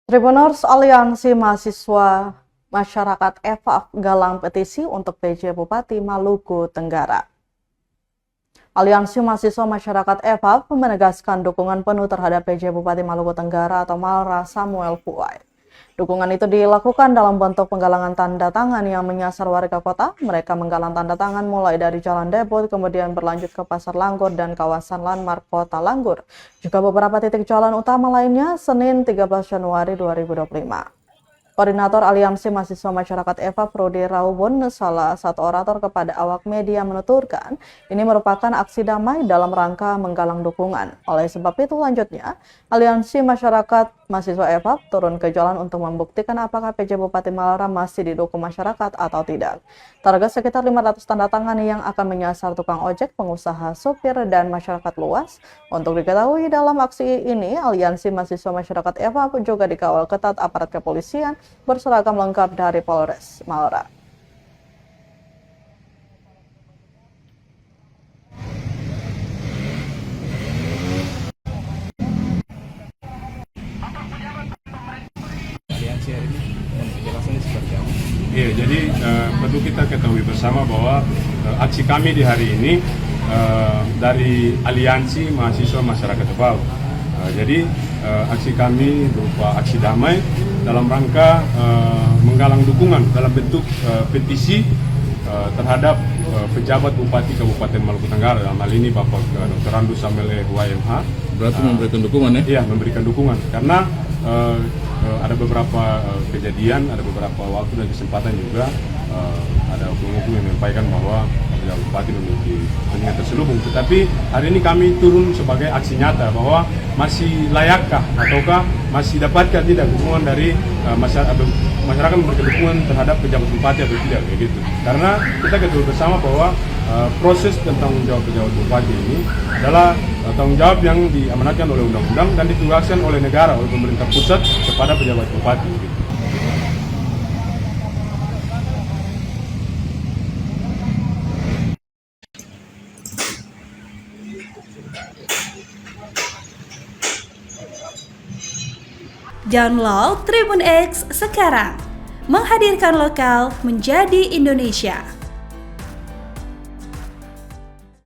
Tribuners Aliansi Mahasiswa Masyarakat EVAF galang petisi untuk PJ Bupati Maluku Tenggara. Aliansi Mahasiswa Masyarakat EVAF menegaskan dukungan penuh terhadap PJ Bupati Maluku Tenggara atau Malra Samuel Fuai. Dukungan itu dilakukan dalam bentuk penggalangan tanda tangan yang menyasar warga kota. Mereka menggalang tanda tangan mulai dari Jalan Depot, kemudian berlanjut ke Pasar Langgur dan kawasan landmark Kota Langgur. Juga beberapa titik jalan utama lainnya Senin 13 Januari 2025. Koordinator Aliansi Mahasiswa Masyarakat EVAF, Rudi Raubun, salah satu orator kepada awak media menuturkan, ini merupakan aksi damai dalam rangka menggalang dukungan. Oleh sebab itu lanjutnya, Aliansi Masyarakat Mahasiswa EVAF turun ke jalan untuk membuktikan apakah PJ Bupati Malra masih didukung masyarakat atau tidak. Target sekitar 500 tanda tangan yang akan menyasar tukang ojek, pengusaha, supir, dan masyarakat luas. Untuk diketahui dalam aksi ini, Aliansi Mahasiswa Masyarakat EVAF juga dikawal ketat aparat kepolisian berseragam lengkap dari Polres Malra. Aliansi hari ini penjelasannya seperti apa? Iya, jadi perlu kita ketahui bersama bahwa aksi kami di hari ini dari Aliansi Mahasiswa Masyarakat EVAF. Jadi aksi kami berupa aksi damai dalam rangka menggalang dukungan dalam bentuk petisi terhadap pejabat Bupati Kabupaten Maluku Tenggara, dalam hal ini Bapak Dr. Randu Samuel YMH. Berarti memberikan dukungan ya? Iya, memberikan dukungan karena ada beberapa kejadian, ada beberapa waktu dan kesempatan juga ada oknum-oknum yang menyampaikan bahwa Bupati memiliki kepentingan terselubung. Tetapi hari ini kami turun sebagai aksi nyata bahwa masih layakkah ataukah masih dapatkah tidak dukungan dari masyarakat memberikan dukungan terhadap pejabat bupati atau tidak, begitu. Karena kita ketahui bersama bahwa proses tentang tanggung jawab pejabat bupati ini adalah tanggung jawab yang diamanatkan oleh undang-undang dan ditugaskan oleh negara, oleh pemerintah pusat kepada pejabat bupati. Gitu. Download Tribun X sekarang, menghadirkan lokal menjadi Indonesia.